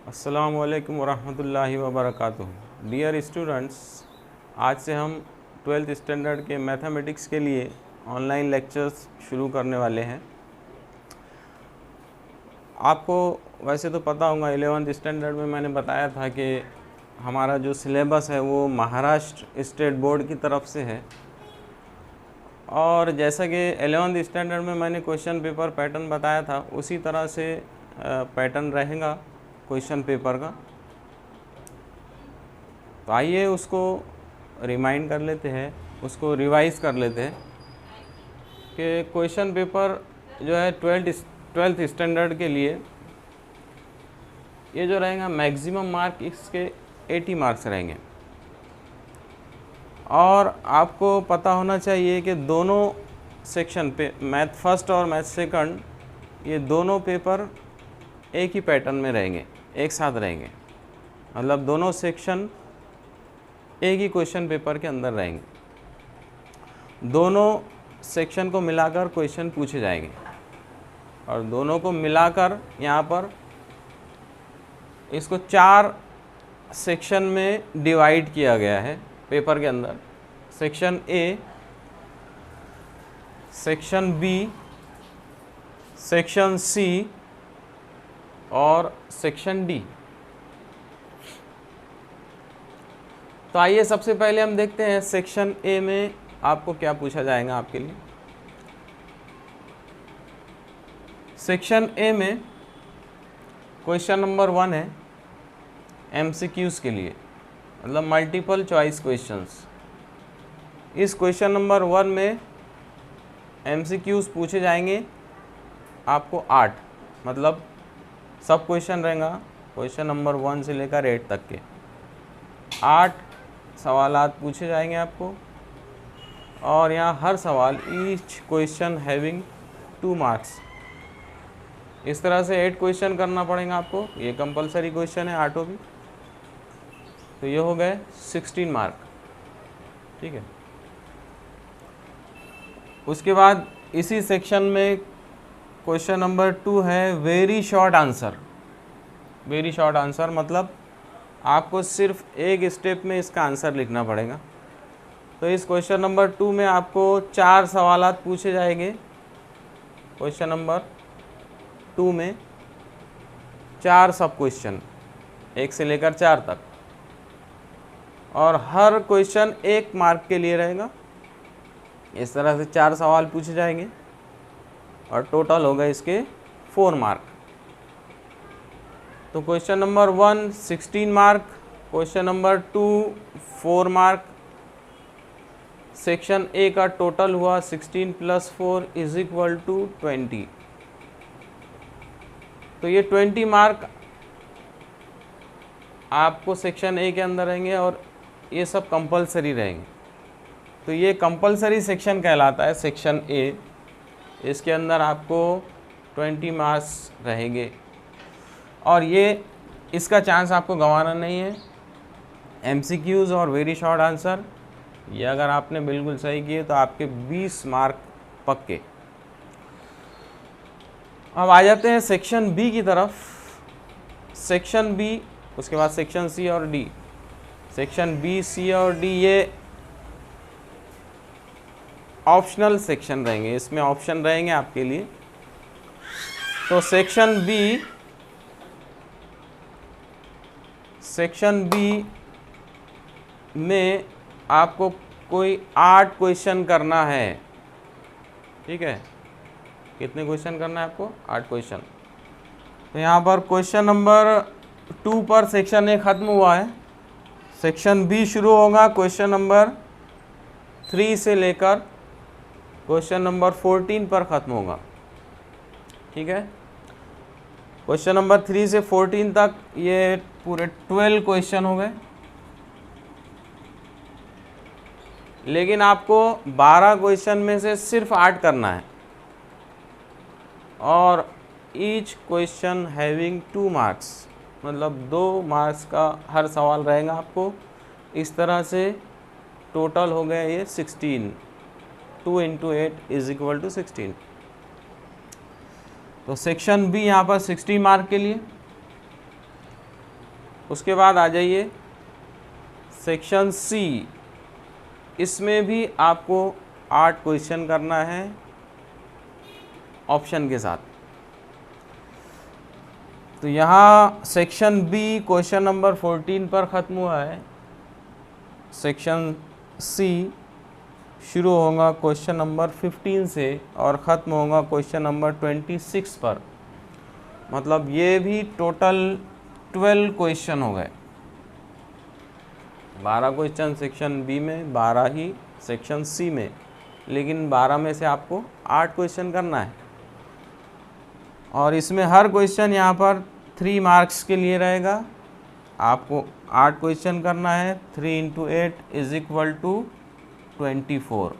अस्सलामु अलैकुम वरहमतुल्लाहि वबरकातुहू। डियर स्टूडेंट्स, आज से हम 12th स्टैंडर्ड के मैथमेटिक्स के लिए ऑनलाइन लेक्चर्स शुरू करने वाले हैं। आपको वैसे तो पता होगा 11th स्टैंडर्ड में मैंने बताया था कि हमारा जो सिलेबस है वो महाराष्ट्र स्टेट बोर्ड की तरफ से है, और जैसा कि 11th स्टैंडर्ड में मैंने क्वेश्चन पेपर पैटर्न बताया था उसी तरह से पैटर्न रहेगा क्वेश्चन पेपर का। तो आइए उसको रिमाइंड कर लेते हैं, उसको रिवाइज कर लेते हैं कि क्वेश्चन पेपर जो है 12th स्टैंडर्ड के लिए ये जो रहेगा मैक्सिमम मार्क इसके 80 मार्क्स रहेंगे। और आपको पता होना चाहिए कि दोनों सेक्शन पे मैथ फर्स्ट और मैथ सेकंड ये दोनों पेपर एक ही पैटर्न में रहेंगे, एक साथ रहेंगे, मतलब दोनों सेक्शन एक ही क्वेश्चन पेपर के अंदर रहेंगे। दोनों सेक्शन को मिलाकर क्वेश्चन पूछे जाएंगे और दोनों को मिलाकर यहाँ पर इसको 4 सेक्शन में डिवाइड किया गया है पेपर के अंदर। Section A, section B, section C और सेक्शन डी। तो आइए सबसे पहले हम देखते हैं सेक्शन ए में आपको क्या पूछा जाएगा आपके लिए। सेक्शन ए में क्वेश्चन नंबर 1 है एमसीक्यूज के लिए, मतलब मल्टीपल चॉइस क्वेश्चंस। इस क्वेश्चन नंबर 1 में एमसीक्यूज पूछे जाएंगे आपको 8, मतलब सब क्वेश्चन रहेगा क्वेश्चन नंबर 1 से लेकर 8 तक के 8 सवालात पूछे जाएंगे आपको। और यहाँ हर सवाल ईच क्वेश्चन हैविंग 2 मार्क्स। इस तरह से 8 क्वेश्चन करना पड़ेगा आपको, ये कंपलसरी क्वेश्चन है 8 भी। तो ये हो गए 16 मार्क, ठीक है। उसके बाद इसी सेक्शन में क्वेश्चन नंबर 2 है very short answer. Very short answer मतलब आपको सिर्फ एक स्टेप में इसका आंसर लिखना पड़ेगा। तो इस क्वेश्चन नंबर 2 में आपको 4 सवालात पूछे जाएंगे। क्वेश्चन नंबर 2 में 4 सब क्वेश्चन 1 से लेकर 4 तक, और हर क्वेश्चन 1 मार्क के लिए रहेगा। इस तरह से 4 सवाल पूछे जाएंगे और टोटल हो गए इसके 4 मार्क। तो question number 1 16 mark, question number 2 4 mark. Section A का टोटल हुआ 16 + 4 = 20। तो ये 20 मार्क आपको सेक्शन ए के अंदर रहेंगे और ये सब कंपलसरी रहेंगे। तो ये कंपलसरी सेक्शन कहलाता है सेक्शन ए। इसके अंदर आपको 20 मार्क्स रहेंगे और ये इसका चांस आपको गंवाना नहीं है। एमसीक्यूज़ और वेरी शॉर्ट आंसर ये अगर आपने बिल्कुल सही किए तो आपके 20 मार्क पक्के। अब आ जाते हैं सेक्शन बी की तरफ। सेक्शन बी, उसके बाद सेक्शन सी और डी। सेक्शन बी, सी और डी ये ऑप्शनल सेक्शन रहेंगे, इसमें ऑप्शन रहेंगे आपके लिए। तो सेक्शन बी में आपको कोई 8 क्वेश्चन करना है, ठीक है। कितने क्वेश्चन करना है आपको? 8 क्वेश्चन। तो यहाँ पर क्वेश्चन नंबर 2 पर सेक्शन ए ख़त्म हुआ है। सेक्शन बी शुरू होगा क्वेश्चन नंबर 3 से लेकर क्वेश्चन नंबर 14 पर ख़त्म होगा, ठीक है। क्वेश्चन नंबर 3 से 14 तक ये पूरे 12 क्वेश्चन हो गए, लेकिन आपको 12 क्वेश्चन में से सिर्फ 8 करना है और ईच क्वेश्चन हैविंग 2 मार्क्स, मतलब 2 मार्क्स का हर सवाल रहेगा आपको। इस तरह से टोटल हो गया ये 16। 2 × 8 = 16। तो सेक्शन बी यहाँ पर 60 मार्क के लिए। उसके बाद आ जाइए सेक्शन सी, इसमें भी आपको 8 क्वेश्चन करना है ऑप्शन के साथ। तो यहाँ सेक्शन बी क्वेश्चन नंबर 14 पर ख़त्म हुआ है। सेक्शन सी शुरू होगा क्वेश्चन नंबर 15 से और ख़त्म होगा क्वेश्चन नंबर 26 पर। मतलब ये भी टोटल 12 क्वेश्चन हो गए। 12 क्वेश्चन सेक्शन बी में, 12 ही सेक्शन सी में, लेकिन 12 में से आपको 8 क्वेश्चन करना है। और इसमें हर क्वेश्चन यहाँ पर 3 मार्क्स के लिए रहेगा। आपको 8 क्वेश्चन करना है। 3 × 8 = 24।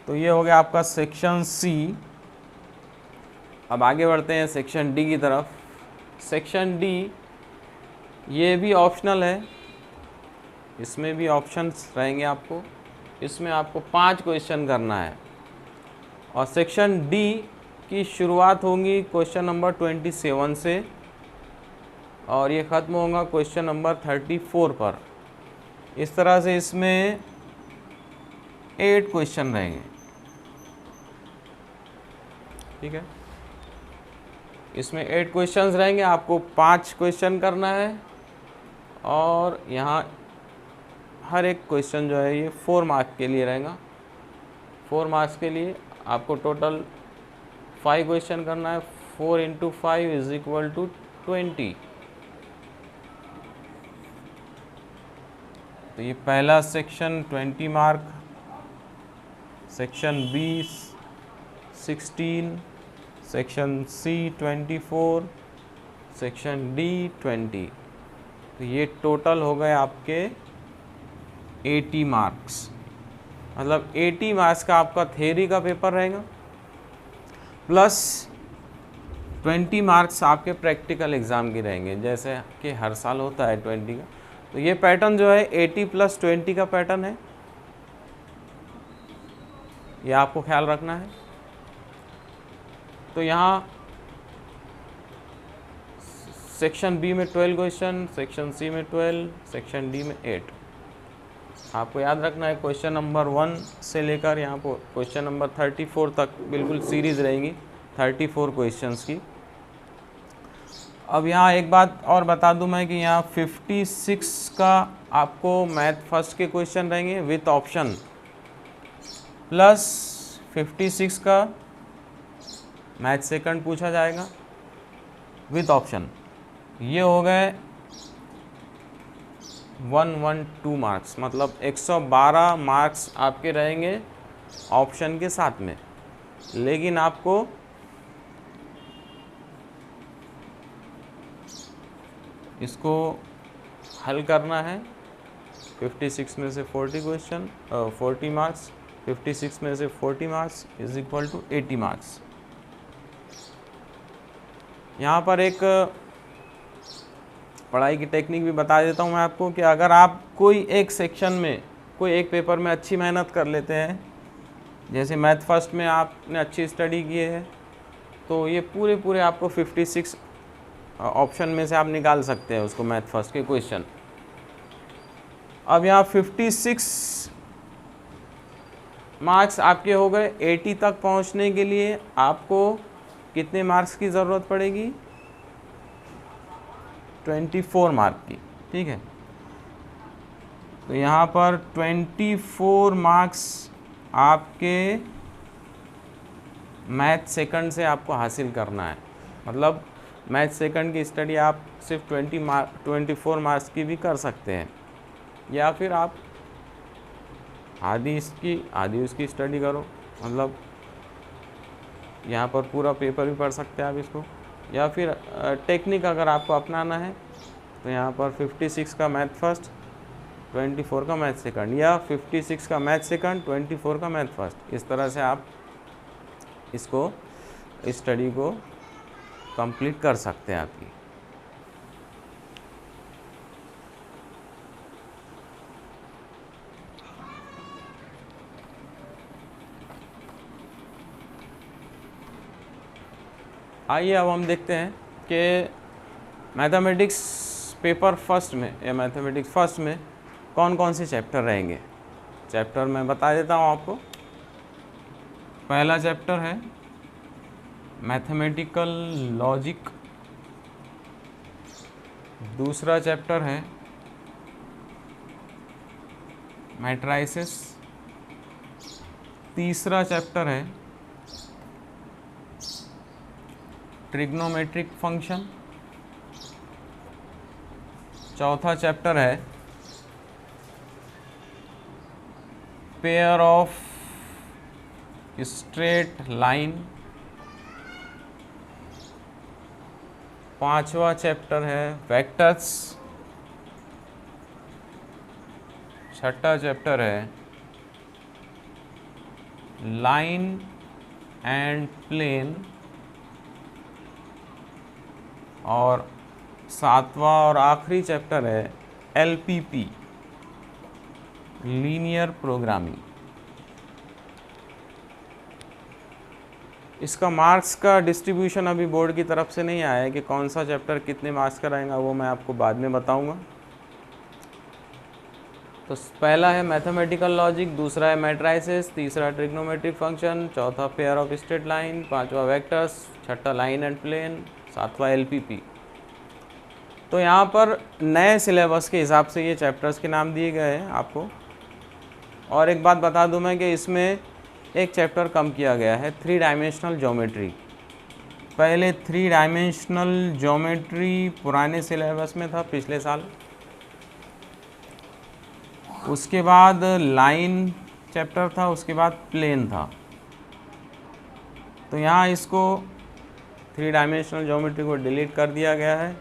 तो ये हो गया आपका सेक्शन सी। अब आगे बढ़ते हैं सेक्शन डी की तरफ। सेक्शन डी ये भी ऑप्शनल है, इसमें भी ऑप्शंस रहेंगे आपको। इसमें आपको 5 क्वेश्चन करना है। और सेक्शन डी की शुरुआत होगी क्वेश्चन नंबर 27 से और ये ख़त्म होगा क्वेश्चन नंबर 34 पर। इस तरह से इसमें 8 क्वेश्चन रहेंगे। ठीक है, इसमें 8 क्वेश्चंस रहेंगे। आपको 5 क्वेश्चन करना है और यहाँ हर एक क्वेश्चन जो है ये 4 मार्क्स के लिए रहेगा। 4 मार्क्स के लिए आपको टोटल 5 क्वेश्चन करना है। 4 × 5 = 20। तो ये पहला section 20 mark, section B 16, section C 24, section D 20। तो ये टोटल हो गए आपके 80 मार्क्स। मतलब 80 मार्क्स का आपका थ्योरी का पेपर रहेगा प्लस 20 मार्क्स आपके प्रैक्टिकल एग्ज़ाम के रहेंगे, जैसे कि हर साल होता है 20 का। तो ये पैटर्न जो है 80 + 20 का पैटर्न है, ये आपको ख्याल रखना है। तो यहाँ सेक्शन बी में 12 क्वेश्चन, सेक्शन सी में 12, सेक्शन डी में 8। आपको याद रखना है क्वेश्चन नंबर 1 से लेकर यहाँ पर क्वेश्चन नंबर 34 तक बिल्कुल सीरीज़ रहेगी 34 क्वेश्चंस की। अब यहाँ एक बात और बता दूं मैं कि यहाँ 56 का आपको मैथ फर्स्ट के क्वेश्चन रहेंगे विथ ऑप्शन, प्लस 56 का मैथ सेकंड पूछा जाएगा विथ ऑप्शन। ये हो गए 112 मार्क्स। मतलब 112 मार्क्स आपके रहेंगे ऑप्शन के साथ में। लेकिन आपको इसको हल करना है। 56 में से 40 क्वेश्चन 40 मार्क्स, 56 में से 40 मार्क्स = 80 मार्क्स। यहाँ पर एक पढ़ाई की टेक्निक भी बता देता हूँ मैं आपको कि अगर आप कोई एक सेक्शन में, कोई एक पेपर में अच्छी मेहनत कर लेते हैं, जैसे मैथ फर्स्ट में आपने अच्छी स्टडी की है, तो ये पूरे आपको 56 ऑप्शन में से आप निकाल सकते हैं उसको, मैथ फर्स्ट के क्वेश्चन। अब यहाँ 56 मार्क्स आपके हो गए। 80 तक पहुँचने के लिए आपको कितने मार्क्स की ज़रूरत पड़ेगी? 24 मार्क की। ठीक है, तो यहाँ पर 24 मार्क्स आपके मैथ सेकंड से आपको हासिल करना है। मतलब मैथ सेकंड की स्टडी आप सिर्फ 24 मार्क्स की भी कर सकते हैं, या फिर आप आधी इसकी आधी उसकी स्टडी करो। मतलब यहाँ पर पूरा पेपर भी पढ़ सकते हैं आप इसको, या फिर टेक्निक अगर आपको अपनाना है तो यहाँ पर 56 का मैथ फर्स्ट, 24 का मैथ सेकंड, या 56 का मैथ सेकंड, 24 का मैथ फर्स्ट। इस तरह से आप इसको स्टडी को कंप्लीट कर सकते हैं आपकी। आइए अब हम देखते हैं कि मैथमेटिक्स पेपर फर्स्ट में या मैथमेटिक्स फर्स्ट में कौन कौन से चैप्टर रहेंगे। चैप्टर मैं बता देता हूँ आपको। पहला चैप्टर है मैथमेटिकल लॉजिक, दूसरा चैप्टर है मैट्राइसिस, तीसरा चैप्टर है ट्रिग्नोमेट्रिक फंक्शन, चौथा चैप्टर है पेयर ऑफ स्ट्रेट लाइन, पांचवा चैप्टर है वेक्टर्स, छठा चैप्टर है लाइन एंड प्लेन, और सातवां और आखिरी चैप्टर है LPP लीनियर प्रोग्रामिंग। इसका मार्क्स का डिस्ट्रीब्यूशन अभी बोर्ड की तरफ से नहीं आया है कि कौन सा चैप्टर कितने मार्क्स का रहेगा, वो मैं आपको बाद में बताऊंगा। तो पहला है मैथमेटिकल लॉजिक, दूसरा है मैट्राइसिस, तीसरा ट्रिग्नोमेट्रिक फंक्शन, चौथा पेयर ऑफ स्ट्रेट लाइन, पांचवा वेक्टर्स, छठा लाइन एंड प्लेन, सातवां LPP। तो यहाँ पर नए सिलेबस के हिसाब से ये चैप्टर्स के नाम दिए गए हैं आपको। और एक बात बता दूं मैं कि इसमें एक चैप्टर कम किया गया है, 3 डायमेंशनल ज्योमेट्री। पहले 3 डायमेंशनल ज्योमेट्री पुराने सिलेबस में था पिछले साल, उसके बाद लाइन चैप्टर था, उसके बाद प्लेन था। तो यहाँ इसको 3 डायमेंशनल ज्योमेट्री को डिलीट कर दिया गया है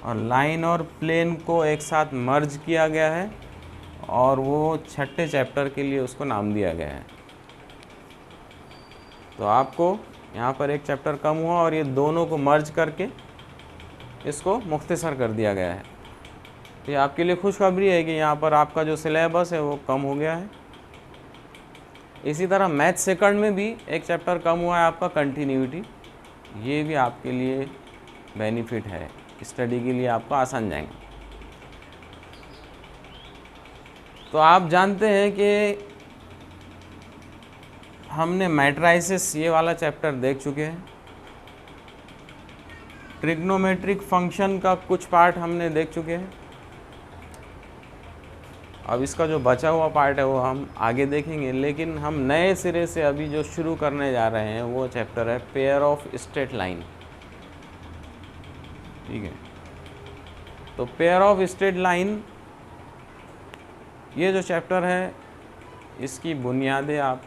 और लाइन और प्लेन को एक साथ मर्ज किया गया है और वो छठे चैप्टर के लिए उसको नाम दिया गया है। तो आपको यहाँ पर एक चैप्टर कम हुआ और ये दोनों को मर्ज करके इसको मुख्तसर कर दिया गया है। तो ये आपके लिए खुशखबरी है कि यहाँ पर आपका जो सिलेबस है वो कम हो गया है। इसी तरह मैथ सेकंड में भी एक चैप्टर कम हुआ है आपका कंटिन्यूटी। ये भी आपके लिए बेनिफिट है, स्टडी के लिए आपको आसान जाएंगे। तो आप जानते हैं कि हमने मैट्राइसिस ये वाला चैप्टर देख चुके हैं, ट्रिग्नोमेट्रिक फंक्शन का कुछ पार्ट हमने देख चुके हैं। अब इसका जो बचा हुआ पार्ट है वो हम आगे देखेंगे, लेकिन हम नए सिरे से अभी जो शुरू करने जा रहे हैं वो चैप्टर है पेयर ऑफ स्ट्रेट लाइन। ठीक है, तो पेयर ऑफ स्ट्रेट लाइन ये जो चैप्टर है इसकी बुनियादें आप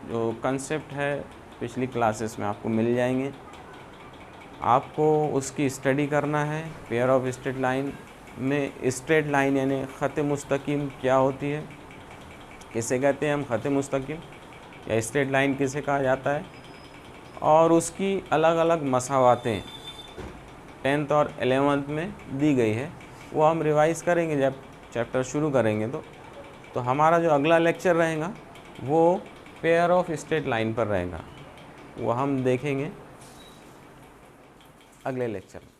जो कंसेप्ट है पिछली क्लासेस में आपको मिल जाएंगे। आपको उसकी स्टडी करना है। पेयर ऑफ स्ट्रेट लाइन में स्ट्रेट लाइन यानी ख़त मुस्तकीम क्या होती है, किसे कहते हैं हम ख़त मुस्तकीम, या स्ट्रेट लाइन किसे कहा जाता है, और उसकी अलग अलग मसावातें 10th और 11th में दी गई है। वो हम रिवाइज़ करेंगे जब चैप्टर शुरू करेंगे। तो हमारा जो अगला लेक्चर रहेगा वो पेयर ऑफ स्ट्रेट लाइन पर रहेगा, वो हम देखेंगे अगले लेक्चर में।